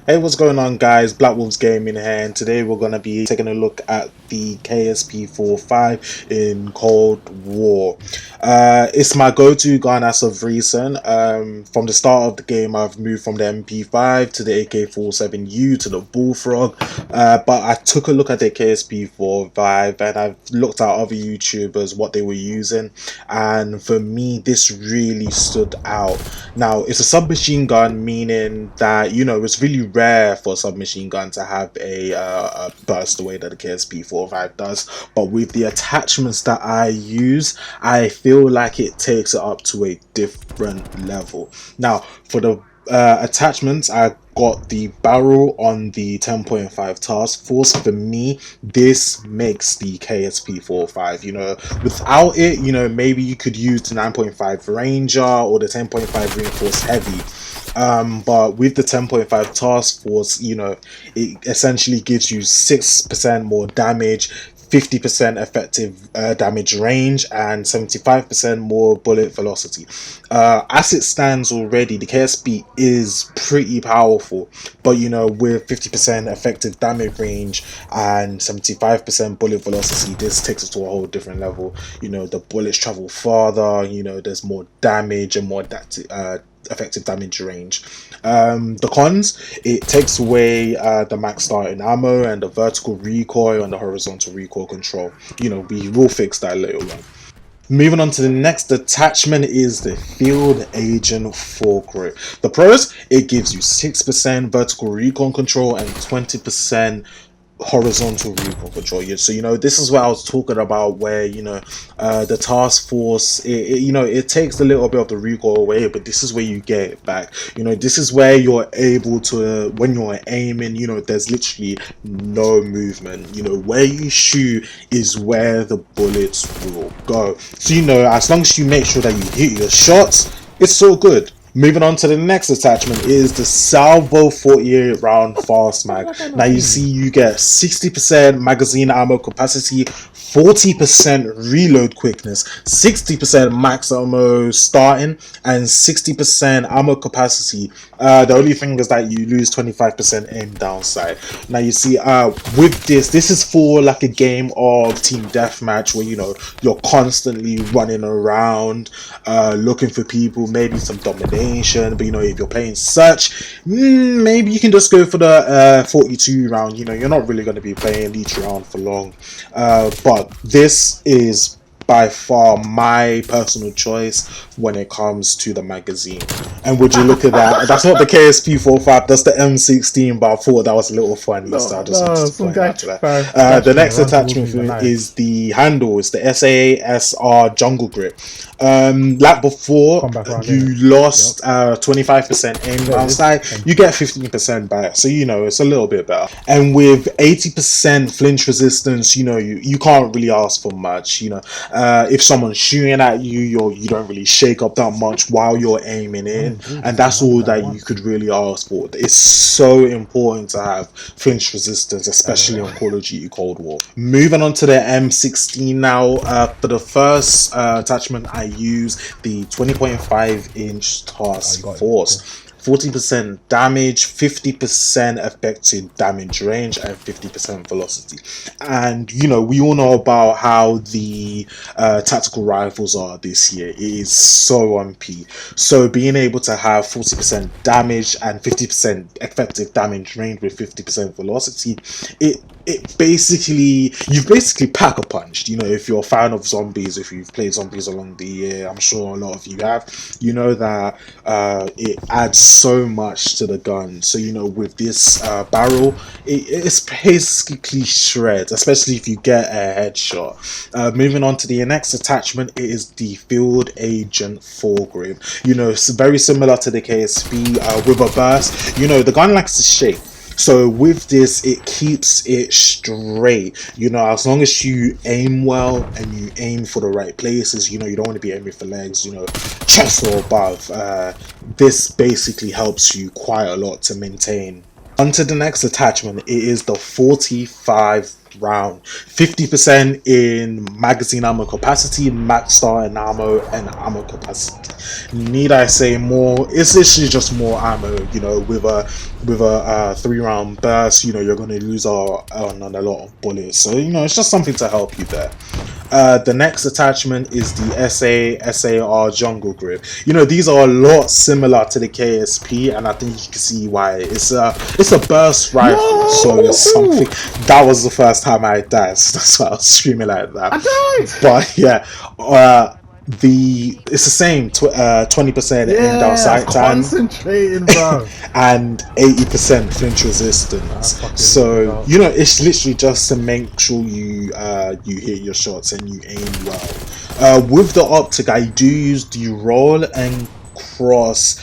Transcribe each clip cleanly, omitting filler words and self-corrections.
Hey, what's going on, guys? Black Wolves Gaming here, and today we're going to be taking a look at the KSP 45 in Cold War. It's my go-to gun as of recent. From the start of the game, I've moved from the MP5 to the AK-47U to the Bullfrog, but I took a look at the KSP 45 and I've looked at other YouTubers, what they were using, and for me, this really stood out. Now, it's a submachine gun, meaning that, it's really rare for a submachine gun to have a burst the way that the KSP-45 does, but with the attachments that I use, I feel like it takes it up to a different level. Now, for the attachments, I got the barrel on the 10.5 task force. For me, this makes the KSP-45. Without it, maybe you could use the 9.5 Ranger or the 10.5 Reinforced Heavy. But with the 10.5 task force, it essentially gives you 6% more damage, 50% effective damage range, and 75% more bullet velocity. As it stands already, the KSP is pretty powerful, but with 50% effective damage range and 75% bullet velocity, this takes it to a whole different level. The bullets travel farther, there's more damage and more effective damage range. The cons: it takes away the max starting ammo and the vertical recoil and the horizontal recoil control. We will fix that later on. Moving on to the next attachment is the Field Agent Foregrip. The pros: it gives you 6% vertical recoil control and 20% horizontal recoil control. So this is what I was talking about, where the task force, it takes a little bit of the recoil away, but this is where you get it back. This is where you're able to, when you're aiming, there's literally no movement. Where you shoot is where the bullets will go. So as long as you make sure that you hit your shots, it's so good. Moving on to the next attachment is the Salvo 48 round fast mag. Now you see you get 60% magazine ammo capacity, 40% reload quickness, 60% max ammo starting, and 60% ammo capacity. The only thing is that you lose 25% aim downside. Now you see with this is for like a game of team deathmatch where you're constantly running around looking for people, maybe some domination. But if you're playing search, maybe you can just go for the 42 round. You're not really going to be playing each round for long, but this is by far my personal choice when it comes to the magazine. And would you look at that? That's not the KSP-45, that's the M16, but I thought that was a little funny, so I just wanted to point out to that. The next attachment for it is the handle. It's the SASR Jungle Grip. Like before, you lost 25% aim downside, you get 15% back, so it's a little bit better. And with 80% flinch resistance, you can't really ask for much. If someone's shooting at you, you don't really shake up that much while you're aiming in, and that's all that you could really ask for. It's so important to have flinch resistance, especially on Call of Duty Cold War. Moving on to the M16 now. For the first attachment, I use the 20.5-inch task force. 40% damage, 50% effective damage range, and 50% velocity. And we all know about how the tactical rifles are this year. It is so OP. So being able to have 40% damage and 50% effective damage range with 50% velocity, you've basically pack a punched. If you're a fan of zombies, if you've played zombies along the year, I'm sure a lot of you have, that it adds so much to the gun. So with this barrel, it's basically shreds, especially if you get a headshot. Moving on to the next attachment, it is the Field Agent Foregrip. It's very similar to the KSP with a burst. The gun likes to shake. So with this, it keeps it straight. As long as you aim well and you aim for the right places, you don't want to be aiming for legs, chest or above. This basically helps you quite a lot to maintain. Onto the next attachment, it is the 45 round, 50% in magazine ammo capacity, max starting ammo, and ammo capacity. Need I say more? It's literally just more ammo. You know, with a 3 round burst, you know, you're gonna lose on a lot of bullets. So you know, it's just something to help you there. The next attachment is the SAR Jungle Grip. You know, these are a lot similar to the KSP, and I think you can see why. It's a burst rifle, so it's something. That was the first time I died. So that's why I was screaming like that. I died. But yeah, it's the same 20% aim down Yeah, I was sight time concentrating, bro. and 80% flinch I resistance. fucking So forgot. you know, it's literally just to make sure you hit your shots and you aim well. With the optic, I do use the roll and cross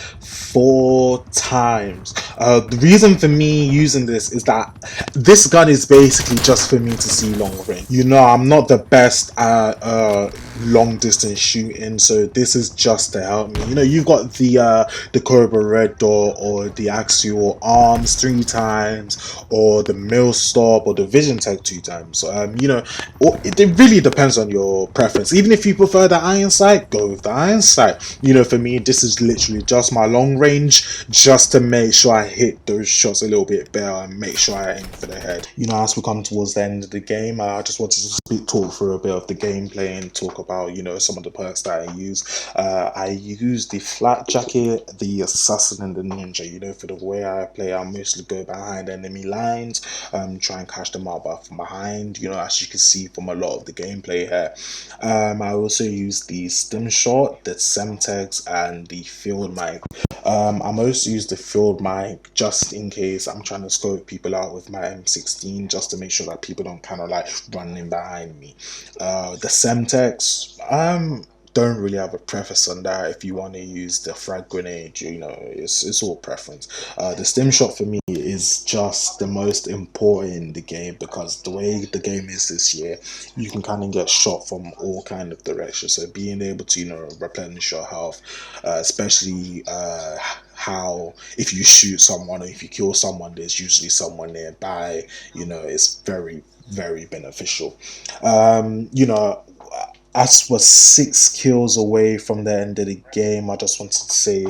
4 times. The reason for me using this is that this gun is basically just for me to see long range. You know, I'm not the best at long distance shooting, so this is just to help me. You know, you've got the Cobra Red Dot or the Axial Arms 3 times, or the Mill Stop or the Vision Tech 2 times. You know, it really depends on your preference. Even if you prefer the Iron Sight, go with the Iron Sight. You know, for me, this is literally just my long range, just to make sure I hit those shots a little bit better and make sure I aim for the head. You know, as we come towards the end of the game, I just wanted to talk through a bit of the gameplay and talk about, you know, some of the perks that I use. I use the Flat Jacket, the Assassin, and the Ninja. You know, for the way I play, I mostly go behind enemy lines, try and catch them out from behind. You know, as you can see from a lot of the gameplay here. I also use the Stim Shot, the Semtex, and the Field Mic. I mostly use the field mic just in case I'm trying to scope people out with my M16, just to make sure that people don't kind of like run in behind me. The Semtex, don't really have a preference on that. If you want to use the frag grenade, you know, it's all preference. The stim shot for me is just the most important in the game, because the way the game is this year, you can kind of get shot from all kind of directions. So being able to, you know, replenish your health, especially how if you shoot someone or if you kill someone, there's usually someone nearby. You know, it's very beneficial. You know, as we're 6 kills away from the end of the game, I just wanted to say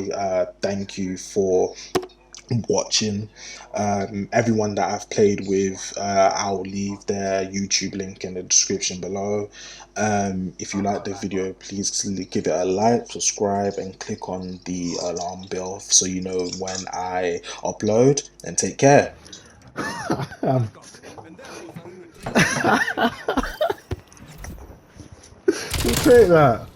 thank you for watching. Everyone that I've played with, I'll leave their YouTube link in the description below. If you like the video, please give it a like, subscribe, and click on the alarm bell so you know when I upload. And take care. Um, we'll take that.